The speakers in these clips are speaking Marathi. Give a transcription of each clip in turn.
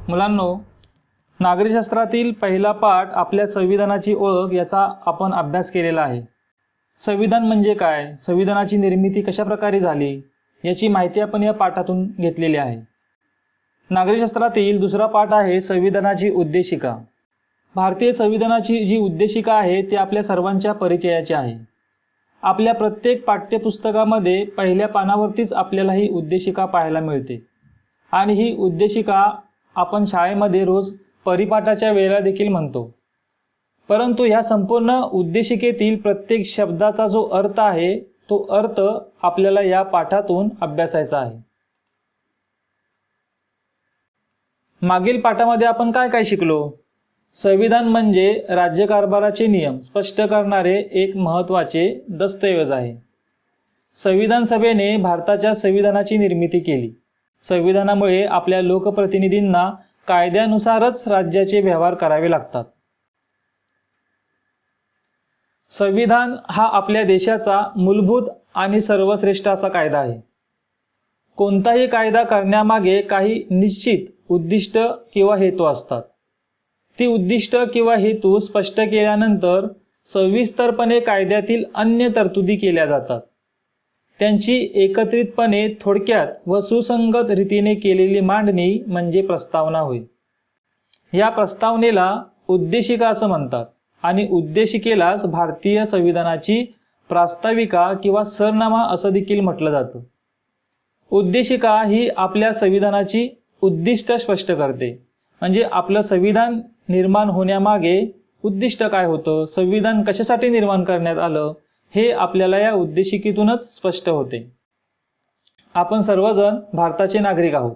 मुलांनो, नागरिकशास्त्रातील पहिला पाठ आपल्या संविधानाची ओळख याचा आपण अभ्यास केलेला आहे. संविधान म्हणजे काय, संविधानाची निर्मिती कशा प्रकारे झाली याची माहिती आपण या पाठातून घेतलेली आहे. नागरिकशास्त्रातील दुसरा पाठ आहे संविधानाची उद्देशिका. भारतीय संविधानाची जी उद्देशिका आहे ती आपल्या सर्वांच्या परिचयाची आहे. आपल्या प्रत्येक पाठ्यपुस्तकामध्ये पहिल्या पानावरतीच आपल्याला ही उद्देशिका पाहायला मिळते आणि ही उद्देशिका आपण शाळेमध्ये रोज परिपाठाच्या वेळेला देखील म्हणतो. परंतु ह्या संपूर्ण उद्देशिकेतील प्रत्येक शब्दाचा जो अर्थ आहे तो अर्थ आपल्याला या पाठातून अभ्यासायचा आहे. मागील पाठामध्ये आपण काय काय शिकलो? संविधान म्हणजे राज्यकारभाराचे नियम स्पष्ट करणारे एक महत्त्वाचे दस्तऐवज आहे. संविधान सभेने भारताच्या संविधानाची निर्मिती केली. संविधानामुळे आपल्या लोकप्रतिनिधींना कायद्यानुसारच राज्याचे व्यवहार करावे लागतात. संविधान हा आपल्या देशाचा मूलभूत आणि सर्वश्रेष्ठ असा कायदा आहे. कोणताही कायदा करण्यामागे काही निश्चित उद्दिष्ट किंवा हेतू असतात. ती उद्दिष्ट किंवा हेतू स्पष्ट केल्यानंतर सविस्तरपणे कायद्यातील अन्य तरतुदी केल्या जातात. त्यांची एकत्रितपणे थोडक्यात व सुसंगत रीतीने केलेली मांडणी म्हणजे प्रस्तावना होय. या प्रस्तावनेला उद्देशिका असं म्हणतात आणि उद्देशिकेलाच भारतीय संविधानाची प्रास्ताविका किंवा सरनामा असं देखील म्हटलं जातं. उद्देशिका ही आपल्या संविधानाची उद्दिष्ट स्पष्ट करते. म्हणजे आपलं संविधान निर्माण होण्यामागे उद्दिष्ट काय होतं, संविधान कशासाठी निर्माण करण्यात आलं हे आपल्याला या उद्देशिकेतूनच स्पष्ट होते. आपण सर्वजण भारताचे नागरिक आहोत.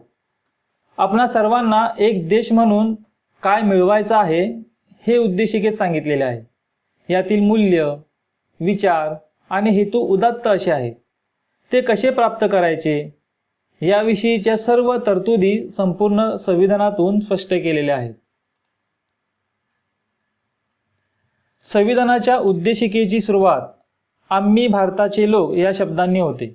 आपणा सर्वांना एक देश म्हणून काय मिळवायचं आहे हे उद्देशिकेत सांगितलेले आहे. यातील मूल्य, विचार आणि हेतू उदात्त असे आहेत. ते कसे प्राप्त करायचे याविषयीच्या सर्व तरतुदी संपूर्ण संविधानातून स्पष्ट केलेल्या आहेत. संविधानाच्या उद्देशिकेची सुरुवात आम्ही भारताचे लोक या शब्दांनी होते.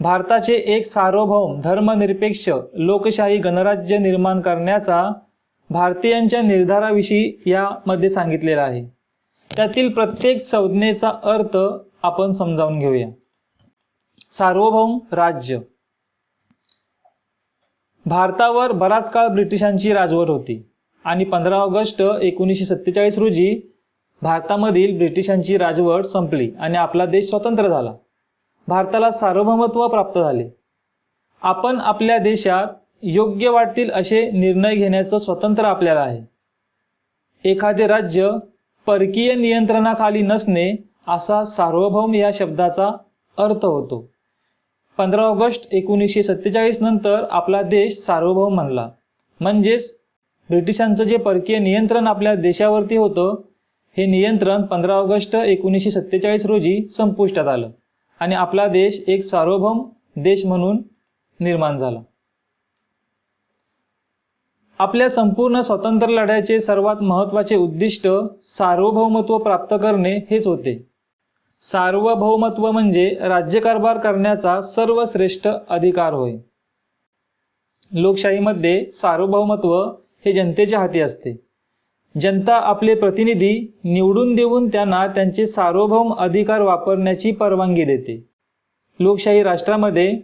भारताचे एक सार्वभौम धर्मनिरपेक्ष लोकशाही गणराज्य निर्माण करण्याचा भारतीयांच्या निर्धाराविषयी यामध्ये सांगितलेला आहे. त्यातील प्रत्येक संज्ञेचा अर्थ आपण समजावून घेऊया. सार्वभौम राज्य. भारतावर बराच काळ ब्रिटिशांची राजवट होती आणि 15 ऑगस्ट 1947 रोजी भारतामधील ब्रिटिशांची राजवट संपली आणि आपला देश स्वतंत्र झाला. भारताला सार्वभौमत्व प्राप्त झाले. आपण आपल्या देशात योग्य वाटतील असे निर्णय घेण्याचं स्वातंत्र्य आपल्याला आहे. एखादे राज्य परकीय नियंत्रणाखाली नसणे असा सार्वभौम या शब्दाचा अर्थ होतो. 15 ऑगस्ट 1947 नंतर आपला देश सार्वभौम बनला. म्हणजेच ब्रिटिशांचं जे परकीय नियंत्रण आपल्या देशावरती होतं हे नियंत्रण 15 ऑगस्ट 1947 रोजी संपुष्टात आलं आणि आपला देश एक सार्वभौम देश म्हणून निर्माण झाला. आपल्या संपूर्ण स्वातंत्र्य लढ्याचे सर्वात महत्त्वाचे उद्दिष्ट सार्वभौमत्व प्राप्त करणे हेच होते. सार्वभौमत्व म्हणजे राज्यकारभार करण्याचा सर्वश्रेष्ठ अधिकार होय. लोकशाहीमध्ये सार्वभौमत्व हे जनतेच्या हाती असते. जनता आपले प्रतिनिधी निवडून देऊन त्यांना त्यांचे सार्वभौम अधिकार वापरण्याची परवानगी देते. लोकशाही राष्ट्रामध्ये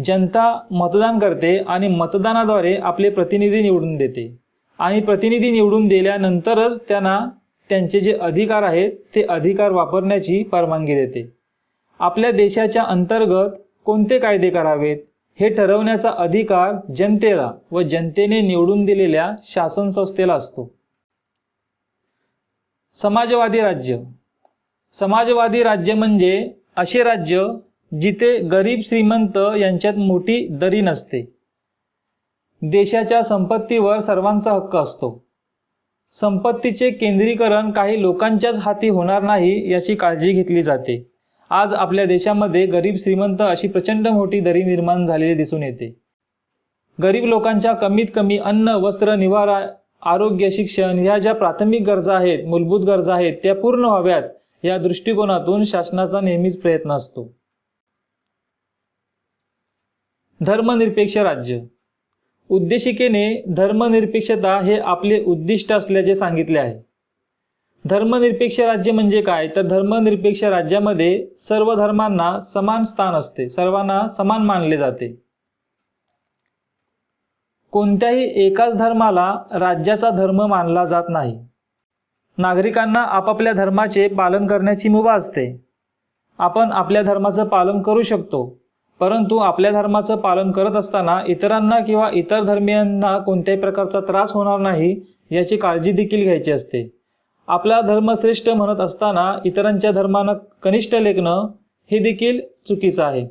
जनता मतदान करते आणि मतदानाद्वारे आपले प्रतिनिधी निवडून देते आणि प्रतिनिधी निवडून दिल्यानंतरच त्यांना त्यांचे जे अधिकार आहेत ते अधिकार वापरण्याची परवानगी देते. आपल्या देशाच्या अंतर्गत कोणते कायदे करावेत हे ठरवण्याचा अधिकार जनतेला व जनतेने निवडून दिलेल्या शासन संस्थेला असतो. समाजवादी राज्य. समाजवादी राज्य म्हणजे असे राज्य जिथे गरीब श्रीमंत यांच्यात मोठी दरी नसते. देशाच्या संपत्तीवर सर्वांचा हक्क असतो. संपत्तीचे केंद्रीकरण काही लोकांच्याच हाती होणार नाही याची काळजी घेतली जाते. आज आपल्या देशामध्ये गरीब श्रीमंत अशी प्रचंड मोठी दरी निर्माण झालेली दिसून येते. गरीब लोकांच्या कमीत कमी अन्न, वस्त्र, निवारा, आरोग्य, शिक्षण ह्या ज्या प्राथमिक गरजा आहेत, मूलभूत गरजा आहेत त्या पूर्ण व्हाव्यात या दृष्टिकोनातून शासनाचा नेहमीच प्रयत्न असतो. धर्मनिरपेक्ष राज्य. उद्देशिकेने धर्मनिरपेक्षता हे आपले उद्दिष्ट असल्याचे सांगितले आहे. धर्मनिरपेक्ष राज्य म्हणजे काय? तर धर्मनिरपेक्ष राज्यामध्ये सर्व धर्मांना समान स्थान असते, सर्वांना समान मानले जाते. कोणत्याही एकाच धर्माला राज्याचा धर्म मानला जात नाही. नागरिकांना आपापल्या धर्माचे पालन करण्याची मुभा असते. आपण आपल्या धर्माचं पालन करू शकतो, परंतु आपल्या धर्माचं पालन करत असताना इतरांना किंवा इतर धर्मीयांना कोणत्याही प्रकारचा त्रास होणार नाही याची काळजी देखील घ्यायची असते. आपला धर्म श्रेष्ठ म्हणत असताना इतरांच्या धर्मांना कनिष्ठ लेखणं हे देखील चुकीचं आहे.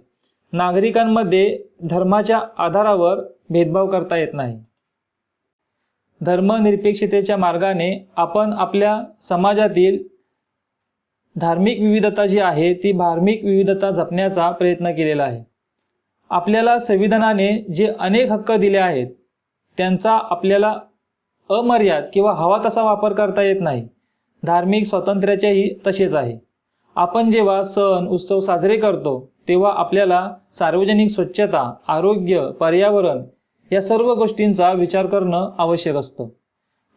नागरिकांमध्ये धर्माच्या आधारावर भेदभाव करता येत नाही. धर्मनिरपेक्षतेच्या मार्गाने आपण आपल्या समाजातील धार्मिक विविधता जी आहे ती धार्मिक विविधता जपण्याचा प्रयत्न केलेला आहे. आपल्याला संविधानाने जे अनेक हक्क दिले आहेत त्यांचा आपल्याला अमर्याद किंवा हवा तसा वापर करता येत नाही. धार्मिक स्वातंत्र्याचेही तसेच आहे. आपण जेव्हा सण उत्सव साजरे करतो तेव्हा आपल्याला सार्वजनिक स्वच्छता, आरोग्य, पर्यावरण या सर्व गोष्टींचा विचार करणं आवश्यक असतं.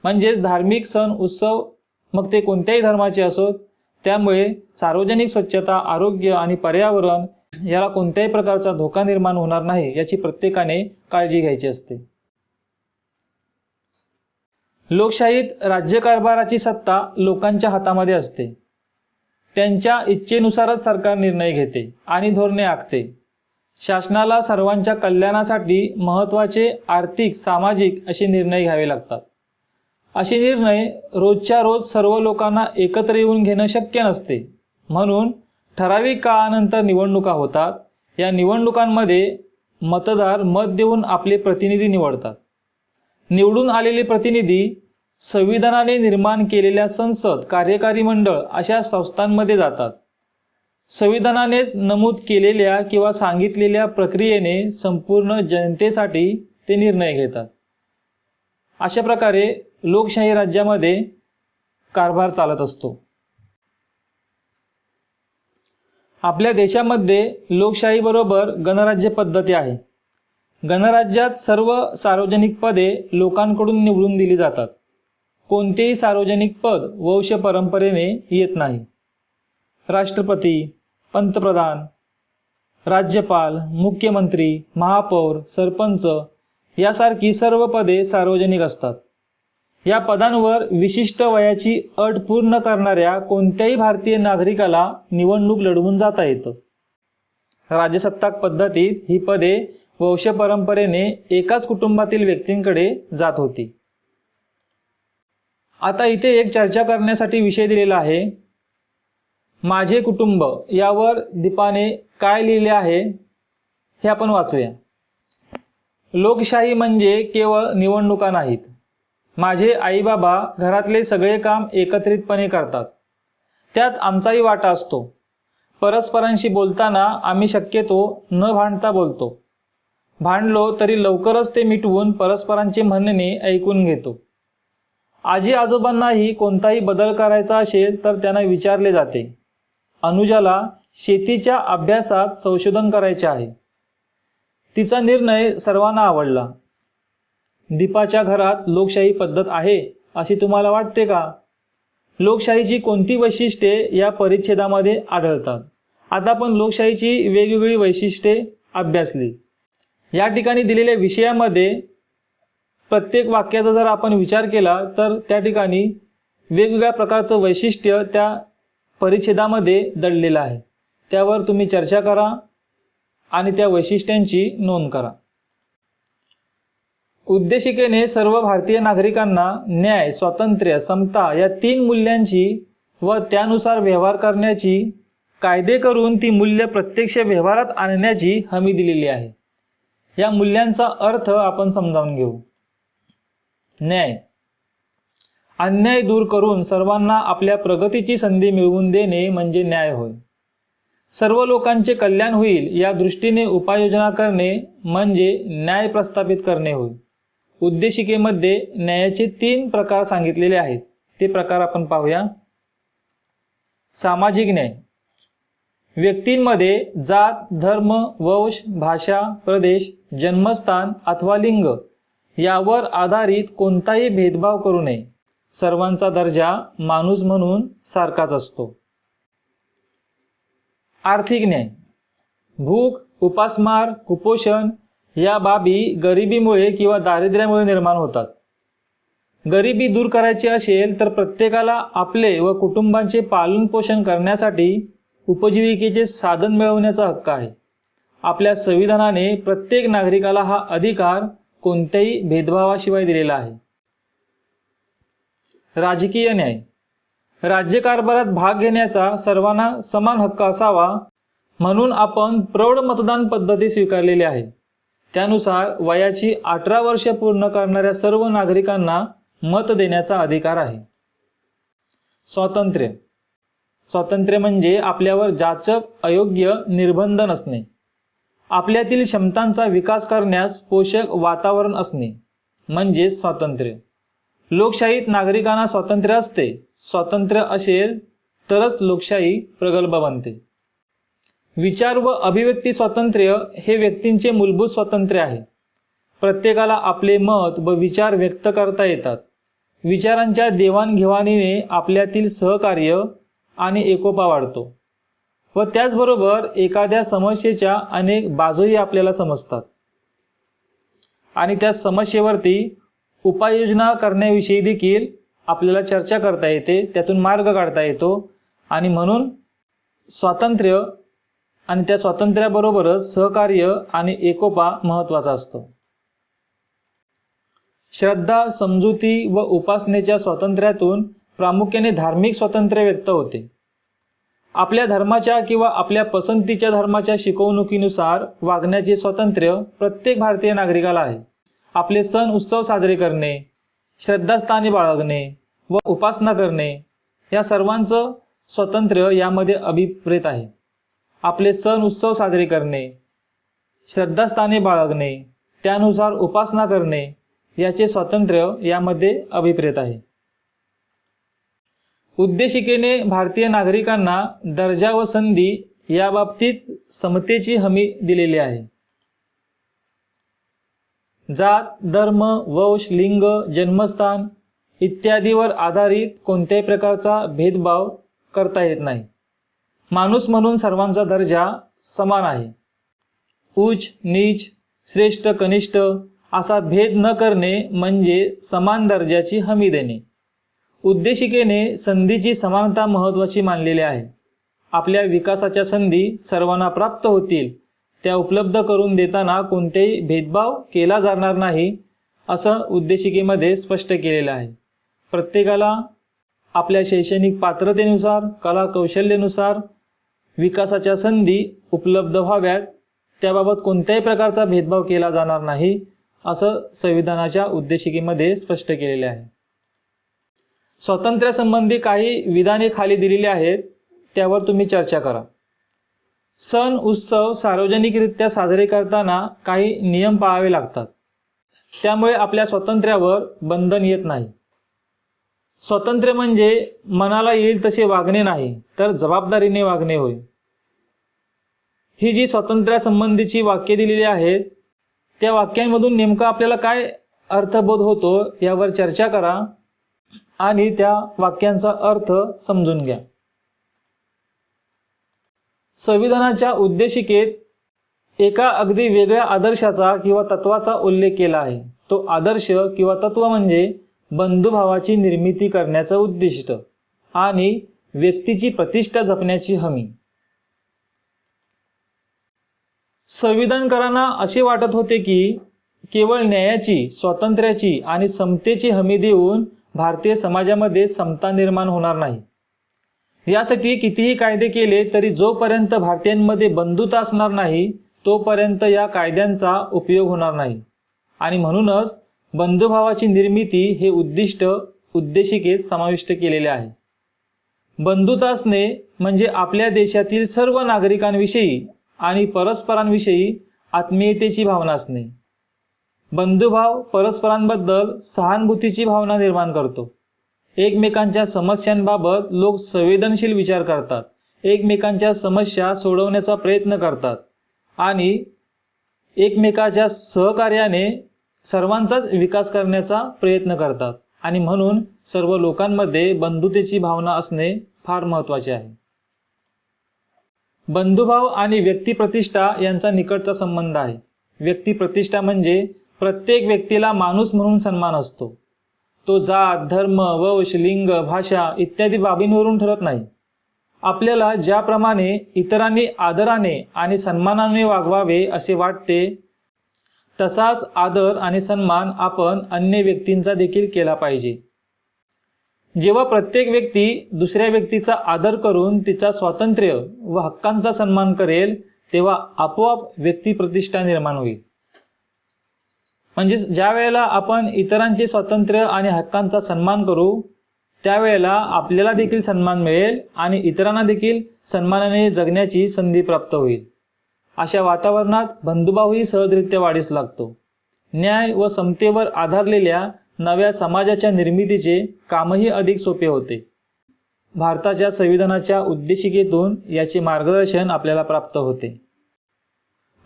म्हणजेच धार्मिक सण उत्सव मग ते कोणत्याही धर्माचे असोत, त्यामुळे सार्वजनिक स्वच्छता, आरोग्य आणि पर्यावरण याला कोणत्याही प्रकारचा धोका निर्माण होणार नाही याची प्रत्येकाने काळजी घ्यायची असते. लोकशाहीत राज्यकारभाराची सत्ता लोकांच्या हातामध्ये असते. त्यांच्या इच्छेनुसारच सरकार निर्णय घेते आणि धोरणे आखते. शासनाला सर्वांच्या कल्याणासाठी महत्त्वाचे आर्थिक, सामाजिक असे निर्णय घ्यावे लागतात. असे निर्णय रोजच्या रोज सर्व लोकांना एकत्र येऊन घेणं शक्य नसते. म्हणून ठराविक काळानंतर निवडणुका होतात. या निवडणुकांमध्ये मतदार मत देऊन आपले प्रतिनिधी निवडतात. निवडून आलेले प्रतिनिधी संविधानाने निर्माण केलेल्या संसद, कार्यकारी मंडळ अशा संस्थांमध्ये जातात. संविधानानेच नमूद केलेल्या किंवा सांगितलेल्या प्रक्रियेने संपूर्ण जनतेसाठी ते निर्णय घेतात. अशा प्रकारे लोकशाही राज्यामध्ये कारभार चालत असतो. आपल्या देशामध्ये लोकशाहीबरोबर गणराज्य पद्धती आहे. गणराज्यात सर्व सार्वजनिक पदे लोकांकडून निवडून दिली जातात. कोणतेही सार्वजनिक पद वंश परंपरेने येत नाही. राष्ट्रपती, पंतप्रधान, राज्यपाल, मुख्यमंत्री, महापौर, सरपंच यासारखी सर्व पदे सार्वजनिक असतात. या पदांवर विशिष्ट वयाची अट पूर्ण करणाऱ्या कोणत्याही भारतीय नागरिकाला निवडणूक लढवून जाता येतं. राजसत्ताक पद्धतीत ही पदे वंश परंपरेने एकाच कुटुंबातील व्यक्तींकडे जात होती. आता इथे एक चर्चा करण्यासाठी विषय दिलेला आहे. माझे कुटुंब यावर दीपाने काय लिहिले आहे हे आपण वाचूया. लोकशाही म्हणजे केवळ निवडणुका नाहीत. माझे आई बाबा घरातले सगळे काम एकत्रितपणे करतात. त्यात आमचाही वाटा असतो. परस्परांशी बोलताना आम्ही शक्यतो न भांडता बोलतो. भांडलो तरी लवकरच ते मिटवून परस्परांचे म्हणणे ऐकून घेतो. आजी आजोबांनाही कोणताही बदल करायचा असेल तर त्यांना विचारले जाते. अनुजाला शेतीच्या अभ्यासात संशोधन करायचे आहे. तिचा निर्णय सर्वांना आवडला. दीपाच्या घरात लोकशाही पद्धत आहे अशी तुम्हाला वाटते का? लोकशाहीची कोणती वैशिष्ट्ये या परिच्छेदामध्ये आढळतात? आता आपण लोकशाहीची वेगवेगळी वैशिष्ट्ये अभ्यासली. या ठिकाणी दिलेल्या विषयामध्ये प्रत्येक वाक्याचा जर आपण विचार केला तर त्या ठिकाणी वेगवेगळ्या प्रकारचं वैशिष्ट्य त्या परिच्छेदामध्ये दडलेलं आहे. त्यावर तुम्ही चर्चा करा आणि त्या वैशिष्ट्यांची नोंद करा. उद्देशिकेने सर्व भारतीय नागरिकांना न्याय, स्वातंत्र्य, समता या 3 मूल्यांची व त्यानुसार व्यवहार करण्याची, कायदे करून ती मूल्य प्रत्यक्ष व्यवहारात आणण्याची हमी दिलेली आहे. या मूल्यांचा अर्थ आपण समजावून घेऊ. न्याय, अन्याय दूर करून सर्वांना आपल्या प्रगतीची संधी मिळवून देणे म्हणजे न्याय होय. सर्व लोकांचे कल्याण होईल या दृष्टीने उपाययोजना करणे म्हणजे न्याय प्रस्थापित करणे होय. उद्देशिकेमध्ये न्यायाचे 3 प्रकार सांगितलेले आहेत. ते प्रकार आपण पाहूया. सामाजिक न्याय, व्यक्तींमध्ये जात, धर्म, वंश, भाषा, प्रदेश, जन्मस्थान अथवा लिंग यावर आधारित कोणताही भेदभाव करू नये. सर्वांचा दर्जा माणूस म्हणून सारखाच असतो. आर्थिक न्याय. भूक, उपासमार, कुपोषण या बाबी गरिबीमुळे किंवा दारिद्र्यामुळे निर्माण होतात. गरिबी दूर करायची असेल तर प्रत्येकाला आपले व कुटुंबांचे पालनपोषण करण्यासाठी उपजीविकेचे साधन मिळवण्याचा हक्क आहे. आपल्या संविधानाने प्रत्येक नागरिकाला हा अधिकार कोणत्याही भेदभावाशिवाय दिलेला आहे. राजकीय न्याय. राज्यकारभारात भाग घेण्याचा सर्वांना समान हक्क असावा म्हणून आपण प्रौढ मतदान पद्धती स्वीकारलेली आहे. त्यानुसार वयाची 18 वर्षे पूर्ण करणाऱ्या सर्व नागरिकांना मत देण्याचा अधिकार आहे. स्वातंत्र्य. स्वातंत्र्य म्हणजे आपल्यावर जाचक अयोग्य निर्बंध नसणे, आपल्यातील क्षमतांचा विकास करण्यास पोषक वातावरण असणे म्हणजे स्वातंत्र्य. लोकशाहीत नागरिकांना स्वातंत्र्य असते. स्वातंत्र्य असेल तरच लोकशाही प्रगल्भ बनते. विचार व अभिव्यक्ती स्वातंत्र्य हे व्यक्तींचे मूलभूत स्वातंत्र्य आहे. प्रत्येकाला आपले मत व विचार व्यक्त करता येतात. विचारांच्या देवाणघेवाणीने आपल्यातील सहकार्य आणि एकोपा वाढतो व त्याचबरोबर एखाद्या समस्येच्या अनेक बाजूही आपल्याला समजतात आणि त्या समस्येवरती उपाययोजना करण्याविषयी देखील आपल्याला चर्चा करता येते, त्यातून मार्ग काढता येतो. आणि म्हणून स्वातंत्र्य आणि त्या स्वातंत्र्याबरोबरच सहकार्य आणि एकोपा महत्त्वाचा असतो. श्रद्धा, समजुती व उपासनेच्या स्वातंत्र्यातून प्रामुख्याने धार्मिक स्वातंत्र्य व्यक्त होते. आपल्या धर्माच्या किंवा आपल्या पसंतीच्या धर्माच्या शिकवणुकीनुसार वागण्याचे स्वातंत्र्य प्रत्येक भारतीय नागरिकाला आहे. आपले सण उत्सव साजरे करणे, श्रद्धास्थाने बाळगणे व उपासना करणे या सर्वांचं स्वातंत्र्य यामध्ये अभिप्रेत आहे. आपले सण उत्सव साजरे करणे, श्रद्धास्थाने बाळगणे, त्यानुसार उपासना करणे याचे स्वातंत्र्य यामध्ये अभिप्रेत आहे. उद्देशिकेने भारतीय नागरिकांना दर्जा व संधी याबाबतीत समतेची हमी दिलेली आहे. जात, धर्म, वंश, लिंग, जन्मस्थान इत्यादीवर आधारित कोणत्याही प्रकारचा भेदभाव करता येत नाही. माणूस म्हणून सर्वांचा दर्जा समान आहे. उच्च, नीच, श्रेष्ठ, कनिष्ठ असा भेद न करणे म्हणजे समान दर्जाची हमी देणे. उद्देशिकेने संधीची समानता महत्त्वाची मानलेली आहे. आपल्या विकासाच्या संधी सर्वांना प्राप्त होतील त्या उपलब्ध करून देताना कोणतेही भेदभाव केला जाणार नाही असं उद्देशिकेमध्ये स्पष्ट केलेलं आहे. प्रत्येकाला आपल्या शैक्षणिक पात्रतेनुसार, कला कौशल्यानुसार विकासाच्या संधी उपलब्ध व्हाव्यात, त्याबाबत कोणत्याही प्रकारचा भेदभाव केला जाणार नाही असं संविधानाच्या उद्देशिकेमध्ये स्पष्ट केलेले आहे. स्वातंत्र्यासंबंधी काही विधाने खाली दिलेली आहेत, त्यावर तुम्ही चर्चा करा. सण उत्सव सार्वजनिकरित्या साजरे करताना काही नियम पाळावे लागतात. त्यामुळे आपल्या स्वातंत्र्यावर बंधन येत नाही. स्वातंत्र्य म्हणजे मनाला येईल तसे वागणे नाही, तर जबाबदारीने वागणे होय. ही जी स्वातंत्र्यासंबंधीची वाक्ये दिलेली आहेत त्या वाक्यांमधून नेमका आपल्याला काय अर्थबोध होतो यावर चर्चा करा आणि त्या वाक्यांचा अर्थ समजून घ्या. संविधानाच्या उद्देशिकेत एका अगदी वेगळ्या आदर्शाचा किंवा तत्वाचा उल्लेख केला आहे. तो आदर्श किंवा तत्व म्हणजे बंधुभावाची निर्मिती करण्याचं उद्दिष्ट आणि व्यक्तीची प्रतिष्ठा जपण्याची हमी. संविधानकारांना असे वाटत होते की केवळ न्यायाची, स्वातंत्र्याची आणि समतेची हमी देऊन भारतीय समाजामध्ये समता निर्माण होणार नाही. यासाठी कितीही कायदे केले तरी जोपर्यंत भारतीयांमध्ये बंधुता असणार नाही तोपर्यंत या कायद्यांचा उपयोग होणार नाही. आणि म्हणूनच बंधुभावाची निर्मिती हे उद्दिष्ट उद्देशिकेत समाविष्ट केलेले आहे. बंधुता असणे म्हणजे आपल्या देशातील सर्व नागरिकांविषयी आणि परस्परांविषयी आत्मीयतेची भावना असणे. बंधुभाव परस्परांबद्दल सहानुभूतीची भावना निर्माण करतो. एकमेकांच्या समस्यांबाबत लोक संवेदनशील विचार करतात, एकमेकांच्या समस्या सोडवण्याचा प्रयत्न करतात आणि एकमेकाच्या सहकार्याने सर्वांचाच विकास करण्याचा प्रयत्न करतात आणि म्हणून सर्व लोकांमध्ये बंधुतेची भावना असणे फार महत्त्वाचे आहे. बंधुभाव आणि व्यक्तिप्रतिष्ठा यांचा निकटचा संबंध आहे. व्यक्तिप्रतिष्ठा म्हणजे प्रत्येक व्यक्तीला माणूस म्हणून सन्मान असतो. तो जात, धर्म, वंश, लिंग, भाषा इत्यादी बाबींवरून ठरत नाही. आपल्याला ज्याप्रमाणे इतरांनी आदराने आणि सन्मानाने वागवावे असे वाटते, तसाच आदर आणि सन्मान आपण अन्य व्यक्तींचा देखील केला पाहिजे. जेव्हा प्रत्येक व्यक्ती दुसऱ्या व्यक्तीचा आदर करून तिचा स्वातंत्र्य व हक्कांचा सन्मान करेल, तेव्हा आपोआप व्यक्तिप्रतिष्ठा निर्माण होईल. म्हणजेच ज्या वेळेला आपण इतरांचे स्वातंत्र्य आणि हक्कांचा सन्मान करू, त्यावेळेला आपल्याला देखील सन्मान मिळेल आणि इतरांना देखील सन्मानाने जगण्याची संधी प्राप्त होईल. अशा वातावरणात बंधुभावही सहजरित्या वाढीस लागतो. न्याय व समतेवर आधारलेल्या नव्या समाजाच्या निर्मितीचे कामही अधिक सोपे होते. भारताच्या संविधानाच्या उद्देशिकेतून याचे मार्गदर्शन आपल्याला प्राप्त होते.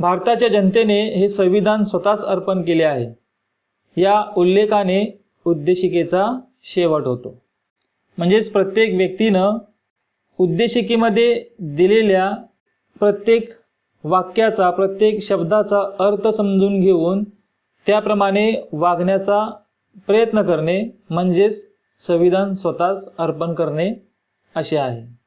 भारताच्या जनतेने हे संविधान स्वतःच अर्पण केले आहे. या उल्लेखाने उद्देशिकेचा शेवट होतो. म्हणजेच प्रत्येक व्यक्तीनं उद्देशिकेमध्ये दिलेल्या प्रत्येक वाक्याचा, प्रत्येक शब्दाचा अर्थ समजून घेऊन त्याप्रमाणे वागण्याचा प्रयत्न करणे म्हणजेच संविधान स्वतःच अर्पण करणे असे आहे.